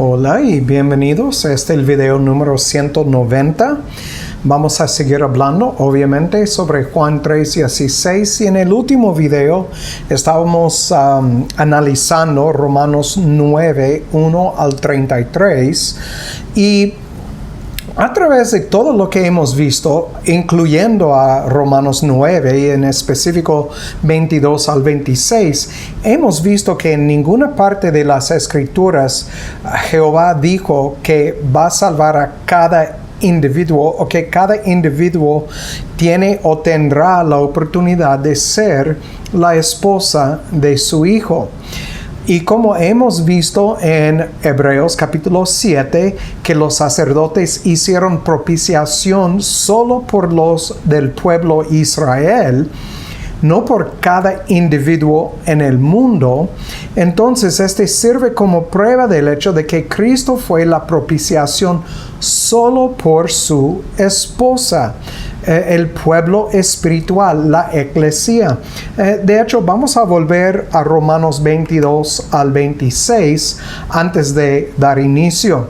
Hola y bienvenidos. Este es el video número 190. Vamos a seguir hablando, obviamente, sobre Juan 3:16. Y en el último video estábamos analizando Romanos 9, 1 al 33. Y a través de todo lo que hemos visto, incluyendo a Romanos 9 y en específico 22 al 26, hemos visto que en ninguna parte de las Escrituras Jehová dijo que va a salvar a cada individuo o que cada individuo tiene o tendrá la oportunidad de ser la esposa de su hijo. Y como hemos visto en Hebreos capítulo 7, que los sacerdotes hicieron propiciación solo por los del pueblo Israel, no por cada individuo en el mundo, entonces este sirve como prueba del hecho de que Cristo fue la propiciación solo por su esposa, el pueblo espiritual, la eclesia. De hecho, vamos a volver a Romanos 22 al 26 antes de dar inicio.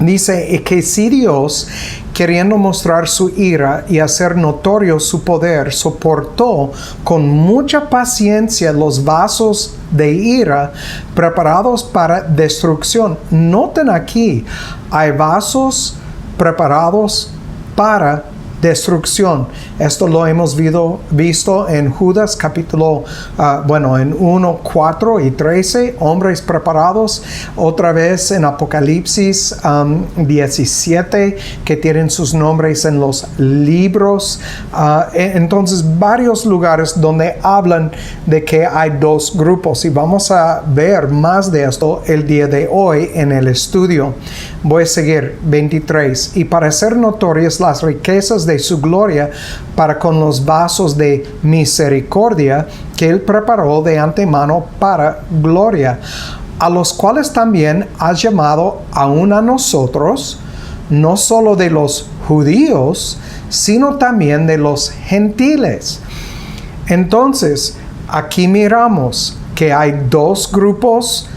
Dice que si Dios, queriendo mostrar su ira y hacer notorio su poder, soportó con mucha paciencia los vasos de ira preparados para destrucción. Noten aquí, hay vasos preparados para destrucción. Esto lo hemos visto en Judas capítulo, en 1, 4 y 13, hombres preparados. Otra vez en Apocalipsis 17, que tienen sus nombres en los libros. Entonces, varios lugares donde hablan de que hay dos grupos. Y vamos a ver más de esto el día de hoy en el estudio. Voy a seguir 23. Y para hacer notorias las riquezas de su gloria para con los vasos de misericordia que Él preparó de antemano para gloria, a los cuales también has llamado aún a nosotros, no solo de los judíos, sino también de los gentiles. Entonces, aquí miramos que hay dos grupos,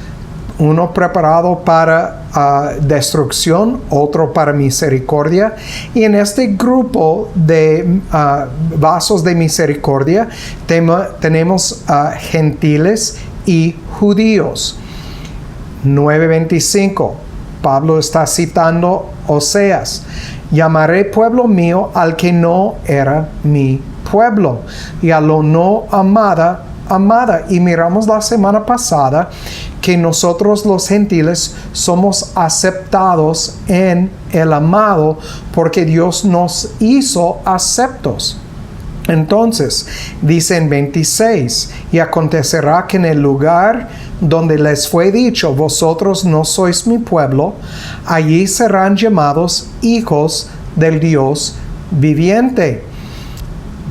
uno preparado para destrucción, otro para misericordia. Y en este grupo de vasos de misericordia tenemos gentiles y judíos. 9:25, Pablo está citando Oseas: llamaré pueblo mío al que no era mi pueblo, y a lo no amada. Y miramos la semana pasada que nosotros los gentiles somos aceptados en el amado porque Dios nos hizo aceptos. Entonces, dice en 26, y acontecerá que en el lugar donde les fue dicho, vosotros no sois mi pueblo, allí serán llamados hijos del Dios viviente.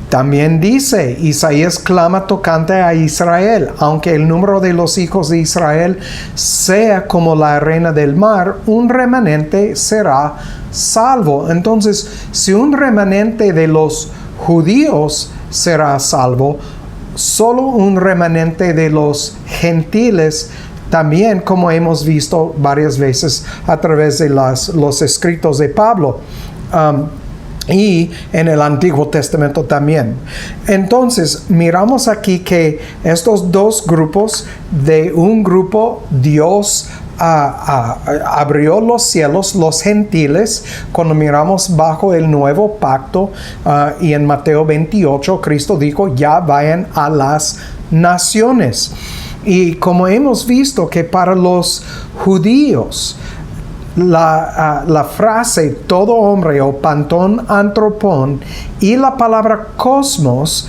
También dice, Isaías clama tocante a Israel: aunque el número de los hijos de Israel sea como la arena del mar, un remanente será salvo. Entonces, si un remanente de los judíos será salvo, solo un remanente de los gentiles también, como hemos visto varias veces a través de los escritos de Pablo. Y en el Antiguo Testamento también. Entonces, miramos aquí que estos dos grupos, de un grupo Dios abrió los cielos, los gentiles, cuando miramos bajo el nuevo pacto, y en Mateo 28, Cristo dijo: ya vayan a las naciones. Y como hemos visto que para los judíos, la frase todo hombre o pantón antropón y la palabra cosmos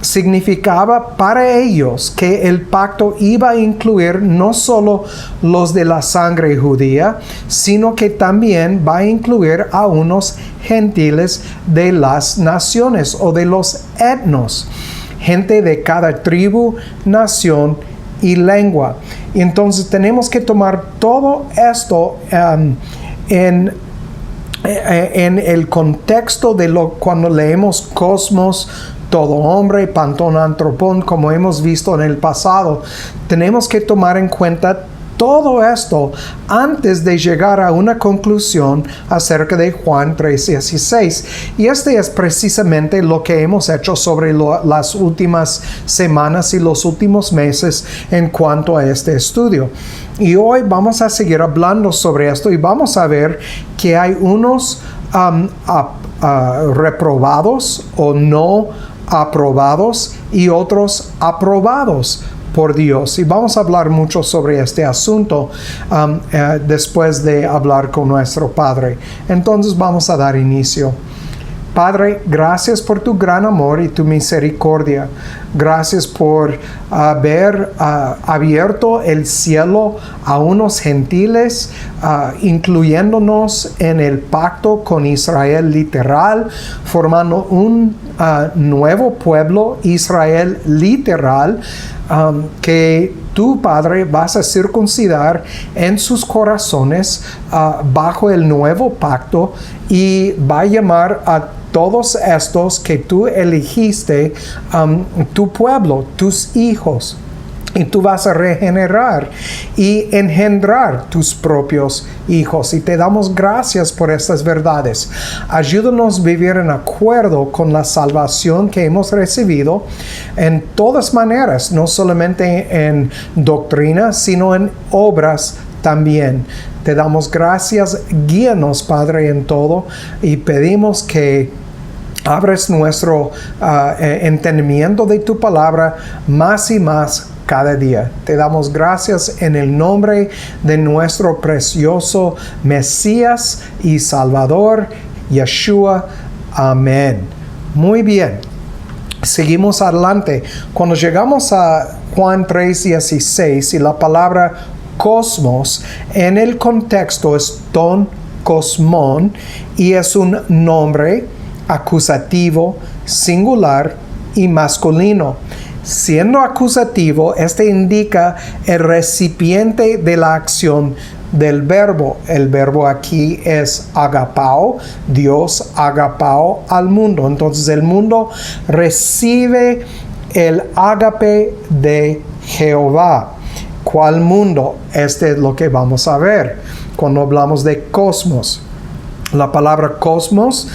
significaba para ellos que el pacto iba a incluir no solo los de la sangre judía, sino que también va a incluir a unos gentiles de las naciones o de los etnos, gente de cada tribu, nación y lengua. Y entonces tenemos que tomar todo esto en el contexto de cuando leemos cosmos, todo hombre, pantón antropón, como hemos visto en el pasado. Tenemos que tomar en cuenta todo esto antes de llegar a una conclusión acerca de Juan 3:16. Y este es precisamente lo que hemos hecho sobre las últimas semanas y los últimos meses en cuanto a este estudio. Y hoy vamos a seguir hablando sobre esto y vamos a ver que hay unos reprobados o no aprobados y otros aprobados por Dios. Y vamos a hablar mucho sobre este asunto después de hablar con nuestro Padre. Entonces vamos a dar inicio. Padre, gracias por tu gran amor y tu misericordia. Gracias por haber abierto el cielo a unos gentiles, incluyéndonos en el pacto con Israel literal, formando un nuevo pueblo, Israel literal, que tú, Padre, vas a circuncidar en sus corazones bajo el nuevo pacto y va a llamar a todos estos que tú elegiste, tu pueblo, tus hijos. Y tú vas a regenerar y engendrar tus propios hijos. Y te damos gracias por estas verdades. Ayúdanos a vivir en acuerdo con la salvación que hemos recibido en todas maneras, no solamente en doctrina, sino en obras también. Te damos gracias, guíanos, Padre, en todo, y pedimos que abres nuestro entendimiento de tu palabra más y más cada día. Te damos gracias en el nombre de nuestro precioso Mesías y Salvador, Yeshua. Amén. Muy bien. Seguimos adelante. Cuando llegamos a Juan 3:16 y la palabra cosmos, en el contexto es ton cosmón y es un nombre acusativo, singular y masculino. Siendo acusativo, este indica el recipiente de la acción del verbo. El verbo aquí es agapao. Dios agapao al mundo. Entonces el mundo recibe el ágape de Jehová. ¿Cuál mundo? Este es lo que vamos a ver cuando hablamos de cosmos. La palabra cosmos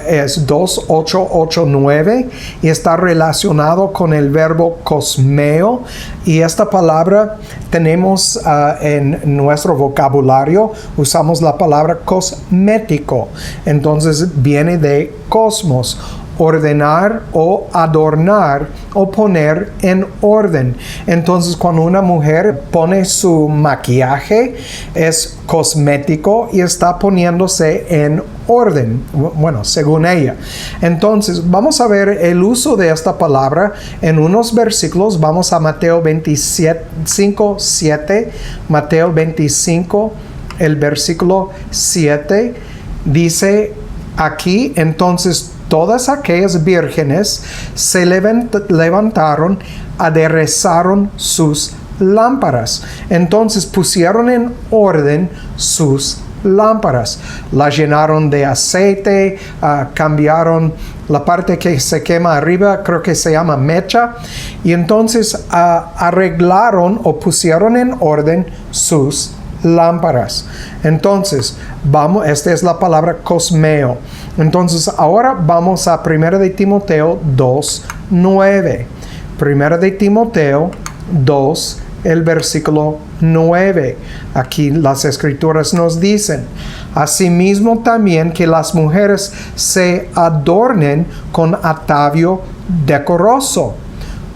es 2889 y está relacionado con el verbo cosmeo, y esta palabra tenemos en nuestro vocabulario, usamos la palabra cosmético, entonces viene de cosmos, ordenar o adornar o poner en orden. Entonces cuando una mujer pone su maquillaje es cosmético y está poniéndose en orden, bueno, según ella. Entonces vamos a ver el uso de esta palabra en unos versículos. Vamos a Mateo 25:7. Mateo 25, el versículo 7 dice aquí: entonces todas aquellas vírgenes se levantaron, aderezaron sus lámparas. Entonces pusieron en orden sus lámparas, la llenaron de aceite, cambiaron la parte que se quema arriba, creo que se llama mecha, y entonces arreglaron o pusieron en orden sus lámparas. Entonces, esta es la palabra cosmeo. Entonces, ahora vamos a 1 de Timoteo 2:9. 1 de Timoteo 2, el versículo 9. Aquí las escrituras nos dicen: asimismo también que las mujeres se adornen con atavio decoroso,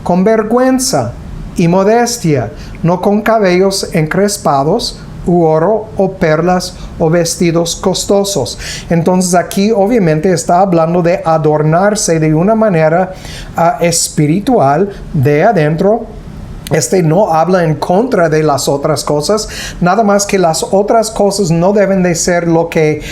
con vergüenza y modestia, no con cabellos encrespados, u oro o perlas o vestidos costosos. Entonces aquí obviamente está hablando de adornarse de una manera espiritual de adentro. No habla en contra de las otras cosas, nada más que las otras cosas no deben de ser lo que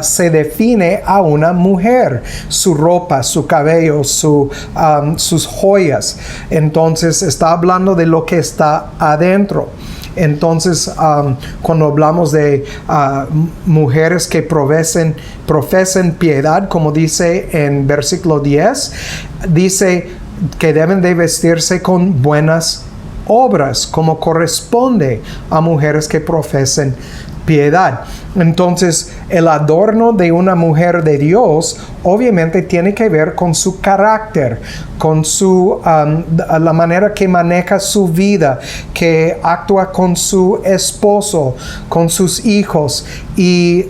se define a una mujer: su ropa, su cabello, sus joyas. Entonces está hablando de lo que está adentro. Entonces, cuando hablamos de mujeres que profesen piedad, como dice en versículo 10, dice que deben de vestirse con buenas obras como corresponde a mujeres que profesen piedad. Entonces, el adorno de una mujer de Dios obviamente tiene que ver con su carácter, con la manera que maneja su vida, que actúa con su esposo, con sus hijos. Y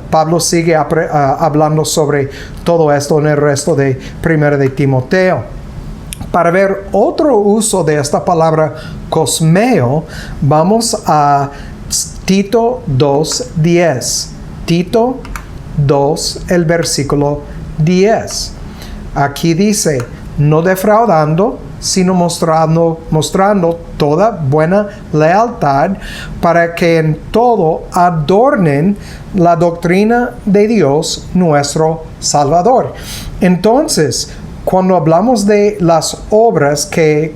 Pablo sigue hablando sobre todo esto en el resto de 1 de Timoteo. Para ver otro uso de esta palabra cosmeo, vamos a Tito 2:10. Tito 2, el versículo 10. Aquí dice, no defraudando, sino mostrando toda buena lealtad, para que en todo adornen la doctrina de Dios nuestro Salvador. Entonces, cuando hablamos de las obras que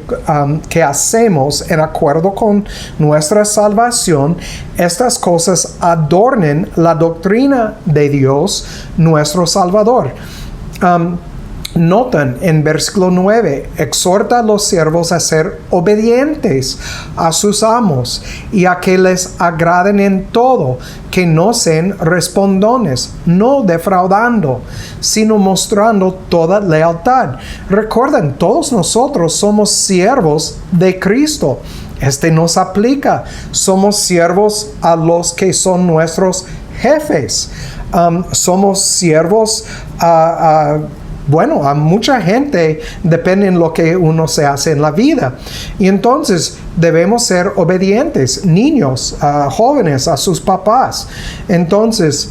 hacemos en acuerdo con nuestra salvación, estas cosas adornen la doctrina de Dios, nuestro Salvador. Notan en versículo 9, exhorta a los siervos a ser obedientes a sus amos y a que les agraden en todo, que no sean respondones, no defraudando, sino mostrando toda lealtad. Recuerden, todos nosotros somos siervos de Cristo. Este nos aplica. Somos siervos a los que son nuestros jefes. Somos siervos a mucha gente, depende en lo que uno se hace en la vida. Y entonces debemos ser obedientes, niños, jóvenes, a sus papás. Entonces,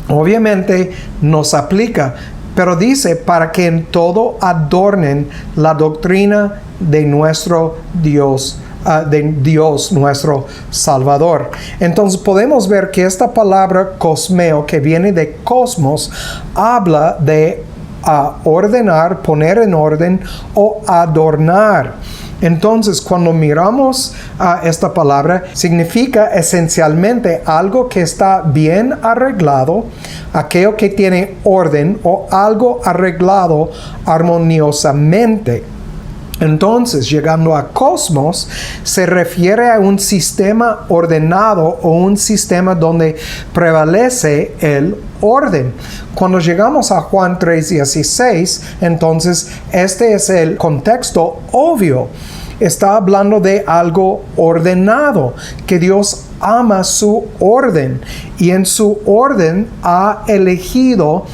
obviamente nos aplica, pero dice para que en todo adornen la doctrina de nuestro Dios, de Dios nuestro Salvador. Entonces podemos ver que esta palabra cosmeo, que viene de cosmos, habla de ordenar, poner en orden o adornar. Entonces, cuando miramos esta palabra, significa esencialmente algo que está bien arreglado, aquello que tiene orden o algo arreglado armoniosamente. Entonces, llegando a cosmos, se refiere a un sistema ordenado o un sistema donde prevalece el orden. Cuando llegamos a Juan 3:16, entonces este es el contexto obvio. Está hablando de algo ordenado, que Dios ama su orden y en su orden ha elegido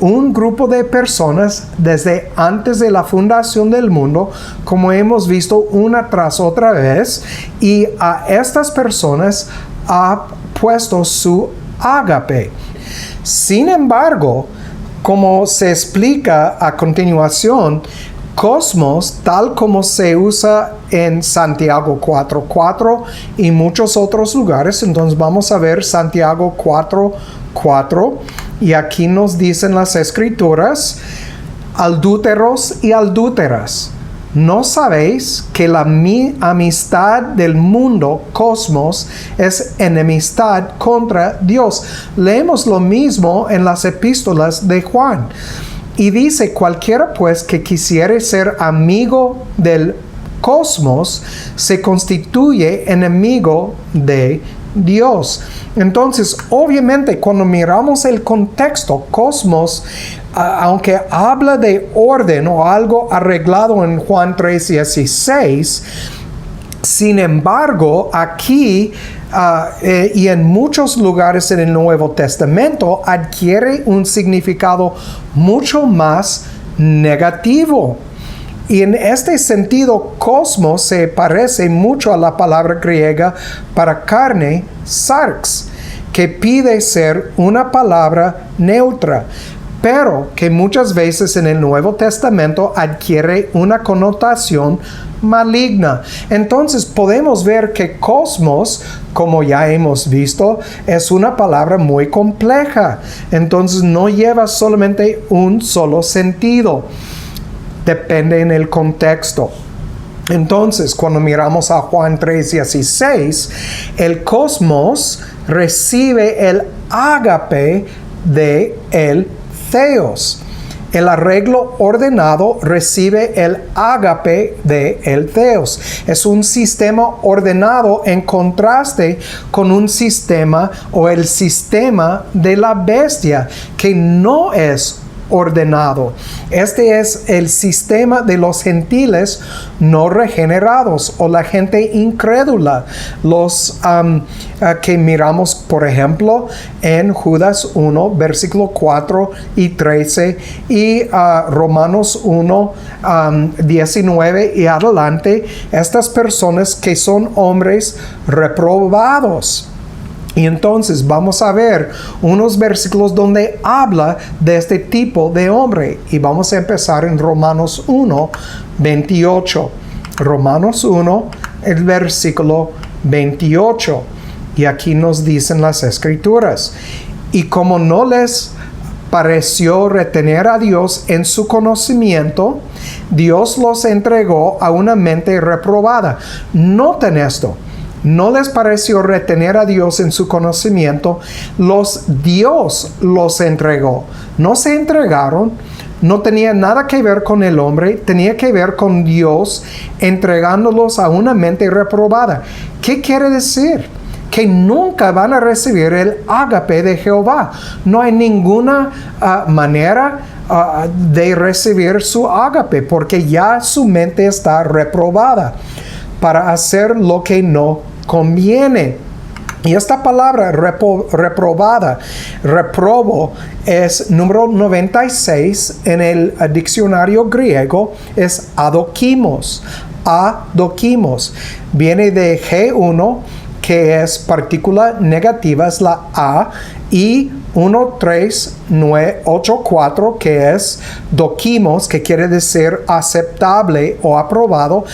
un grupo de personas desde antes de la fundación del mundo, como hemos visto una tras otra vez, y a estas personas ha puesto su ágape. Sin embargo, como se explica a continuación, cosmos, tal como se usa en Santiago 4:4 y muchos otros lugares, entonces vamos a ver Santiago 4:4, y aquí nos dicen las escrituras: adúlteros y adúlteras, ¿no sabéis que la amistad del mundo, cosmos, es enemistad contra Dios? Leemos lo mismo en las epístolas de Juan. Y dice, cualquiera pues que quisiere ser amigo del cosmos, se constituye enemigo de Dios. Entonces, obviamente, cuando miramos el contexto, cosmos, aunque habla de orden o algo arreglado en Juan 3:16, sin embargo, aquí y en muchos lugares en el Nuevo Testamento adquiere un significado mucho más negativo. Y en este sentido, cosmos se parece mucho a la palabra griega para carne, sarx, que pide ser una palabra neutra, pero que muchas veces en el Nuevo Testamento adquiere una connotación maligna. Entonces podemos ver que cosmos, como ya hemos visto, es una palabra muy compleja. Entonces no lleva solamente un solo sentido. Depende en el contexto. Entonces, cuando miramos a Juan 3:16, el cosmos recibe el ágape de el Theos. El arreglo ordenado recibe el ágape de el Theos. Es un sistema ordenado en contraste con un sistema o el sistema de la bestia, que no es ordenado. Este es el sistema de los gentiles no regenerados o la gente incrédula, los que miramos, por ejemplo, en Judas 1, versículo 4 y 13 y Romanos 1, 19 y adelante. Estas personas que son hombres reprobados. Y entonces vamos a ver unos versículos donde habla de este tipo de hombre. Y vamos a empezar en Romanos 1, 28. Romanos 1, el versículo 28. Y aquí nos dicen las escrituras. Y como no les pareció retener a Dios en su conocimiento, Dios los entregó a una mente reprobada. Noten esto. No les pareció retener a Dios en su conocimiento, Dios los entregó. No se entregaron, no tenía nada que ver con el hombre, tenía que ver con Dios entregándolos a una mente reprobada. ¿Qué quiere decir? Que nunca van a recibir el ágape de Jehová. No hay ninguna manera de recibir su ágape, porque ya su mente está reprobada para hacer lo que no conviene. Y esta palabra reprobada, reprobo, es número 96 en el diccionario griego, es adokimos. Adokimos. Viene de G1, que es partícula negativa, es la A, y 13984, que es dokimos, que quiere decir aceptable o aprobado.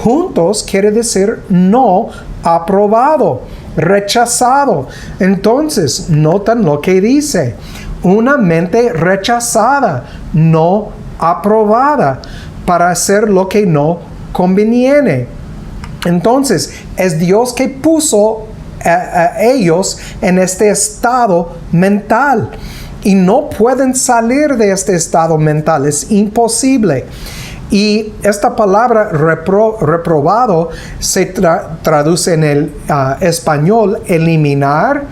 Juntos quiere decir no aprobado, rechazado. Entonces, notan lo que dice: una mente rechazada, no aprobada, para hacer lo que no conviene. Entonces, es Dios que puso a ellos en este estado mental. Y no pueden salir de este estado mental. Es imposible. Y esta palabra reprobado se traduce en el español eliminar,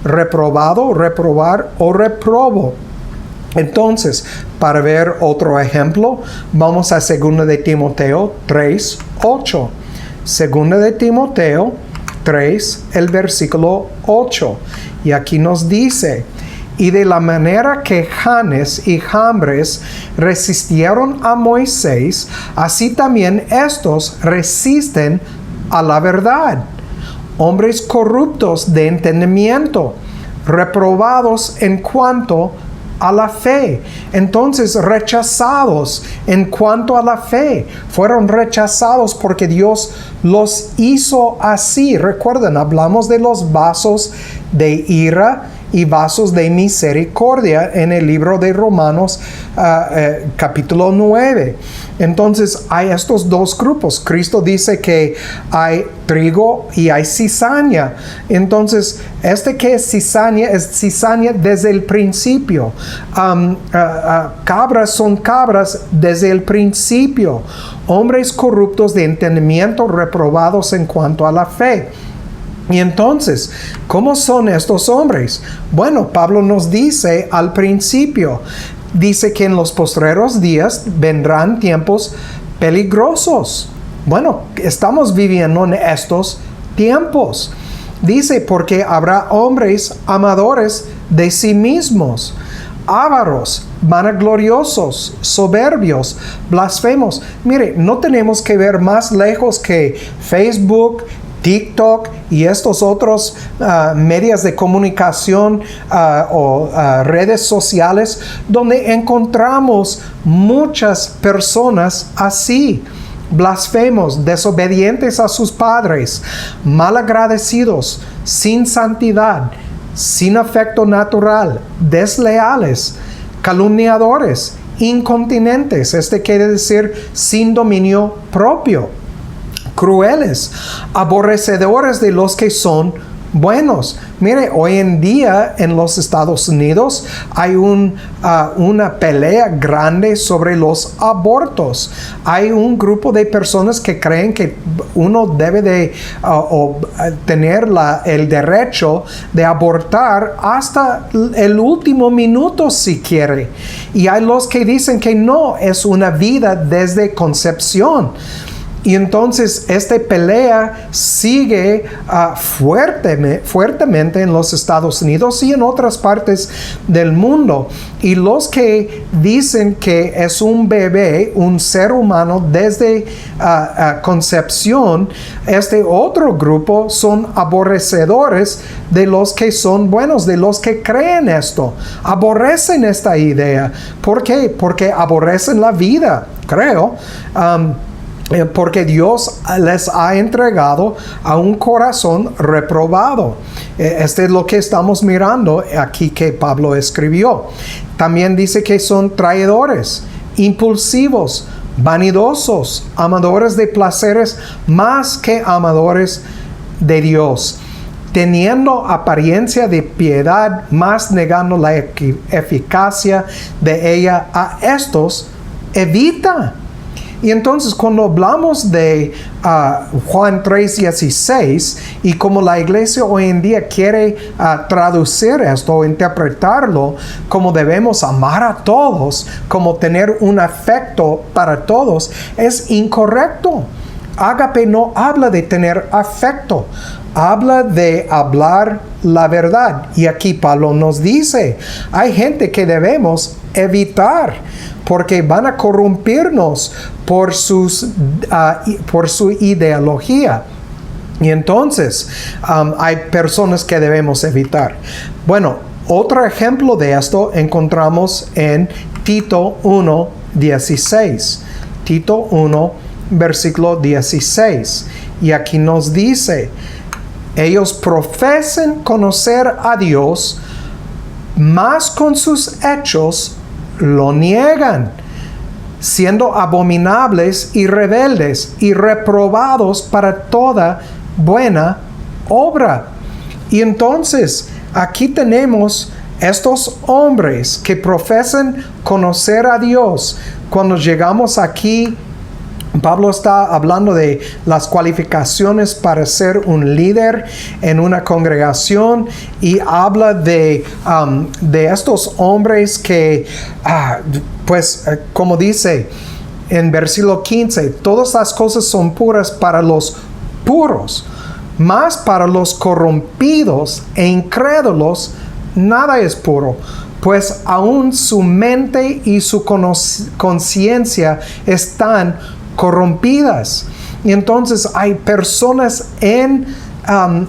reprobado, reprobar o reprobo. Entonces, para ver otro ejemplo, vamos a 2 de Timoteo 3, 8. 2 de Timoteo 3, el versículo 8. Y aquí nos dice: y de la manera que Janes y Jambres resistieron a Moisés, así también estos resisten a la verdad. Hombres corruptos de entendimiento, reprobados en cuanto a la fe. Entonces, rechazados en cuanto a la fe. Fueron rechazados porque Dios los hizo así. Recuerden, hablamos de los vasos de ira y vasos de misericordia en el libro de Romanos capítulo 9. Entonces hay estos dos grupos. Cristo dice que hay trigo y hay cizaña. Entonces que es cizaña desde el principio. Cabras son cabras desde el principio. Hombres corruptos de entendimiento, reprobados en cuanto a la fe. Y entonces, ¿cómo son estos hombres? Bueno, Pablo nos dice al principio, dice que en los postreros días vendrán tiempos peligrosos. Bueno, estamos viviendo en estos tiempos. Dice, porque habrá hombres amadores de sí mismos, ávaros, vanagloriosos, soberbios, blasfemos. Mire, no tenemos que ver más lejos que Facebook, TikTok y estos otros medios de comunicación o redes sociales, donde encontramos muchas personas así: blasfemos, desobedientes a sus padres, malagradecidos, sin santidad, sin afecto natural, desleales, calumniadores, incontinentes, quiere decir sin dominio propio, crueles, aborrecedores de los que son buenos. Mire, hoy en día en los Estados Unidos hay una pelea grande sobre los abortos. Hay un grupo de personas que creen que uno debe de tener el derecho de abortar hasta el último minuto si quiere. Y hay los que dicen que no, es una vida desde concepción. Y entonces esta pelea sigue fuertemente en los Estados Unidos y en otras partes del mundo. Y los que dicen que es un bebé, un ser humano desde concepción, este otro grupo son aborrecedores de los que son buenos, de los que creen esto. Aborrecen esta idea. ¿Por qué? Porque aborrecen la vida, creo. Porque Dios les ha entregado a un corazón reprobado. Este es lo que estamos mirando aquí que Pablo escribió. También dice que son traidores, impulsivos, vanidosos, amadores de placeres más que amadores de Dios, teniendo apariencia de piedad, más negando la eficacia de ella. A estos evita. Y entonces cuando hablamos de Juan 3:16 y como la iglesia hoy en día quiere traducir esto o interpretarlo como debemos amar a todos, como tener un afecto para todos, es incorrecto. Ágape no habla de tener afecto, habla de hablar la verdad. Y aquí Pablo nos dice, hay gente que debemos evitar porque van a corrompirnos por su ideología. Y entonces hay personas que debemos evitar. Bueno, otro ejemplo de esto encontramos en Tito 1:16. Tito 1, versículo 16. Y aquí nos dice, ellos profesan conocer a Dios, mas con sus hechos lo niegan, siendo abominables y rebeldes y reprobados para toda buena obra. Y entonces aquí tenemos estos hombres que profesan conocer a Dios. Cuando llegamos aquí, Pablo está hablando de las cualificaciones para ser un líder en una congregación y habla de estos hombres que, como dice en versículo 15, todas las cosas son puras para los puros, mas para los corrompidos e incrédulos nada es puro, pues aún su mente y su conciencia están corrompidas. Y entonces hay personas en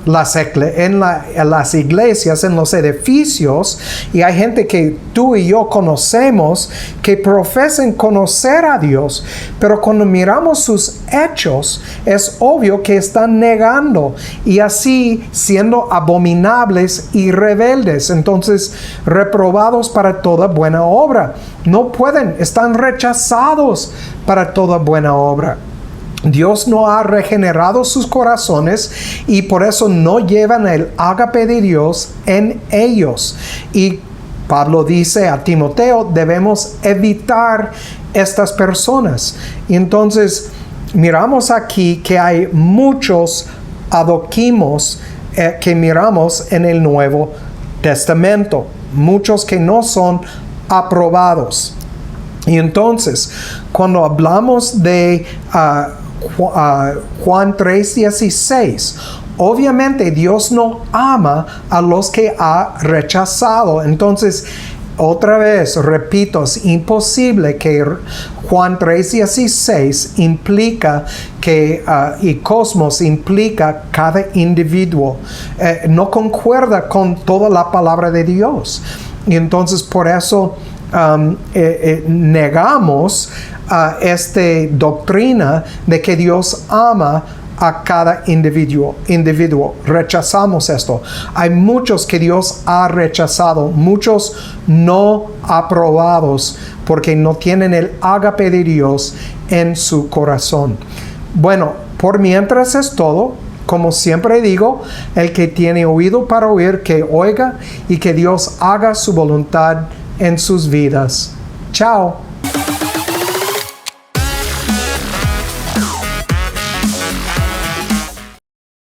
las iglesias, en los edificios, y hay gente que tú y yo conocemos que profesan conocer a Dios, pero cuando miramos sus hechos es obvio que están negando y así siendo abominables y rebeldes, entonces reprobados para toda buena obra. No pueden, están rechazados para toda buena obra. Dios no ha regenerado sus corazones y por eso no llevan el ágape de Dios en ellos. Y Pablo dice a Timoteo, debemos evitar estas personas. Y entonces miramos aquí que hay muchos adoquimos que miramos en el Nuevo Testamento, muchos que no son aprobados. Y entonces cuando hablamos de Juan 3:16, obviamente Dios no ama a los que ha rechazado. Entonces, otra vez, repito, es imposible que Juan 3:16 implica que, y cosmos implica cada individuo. No concuerda con toda la palabra de Dios. Y entonces por eso negamos esta doctrina de que Dios ama a cada individuo. Rechazamos esto. Hay muchos que Dios ha rechazado, muchos no aprobados porque no tienen el ágape de Dios en su corazón. Bueno, por mientras es todo. Como siempre digo, el que tiene oído para oír, que oiga y que Dios haga su voluntad en sus vidas. Chao.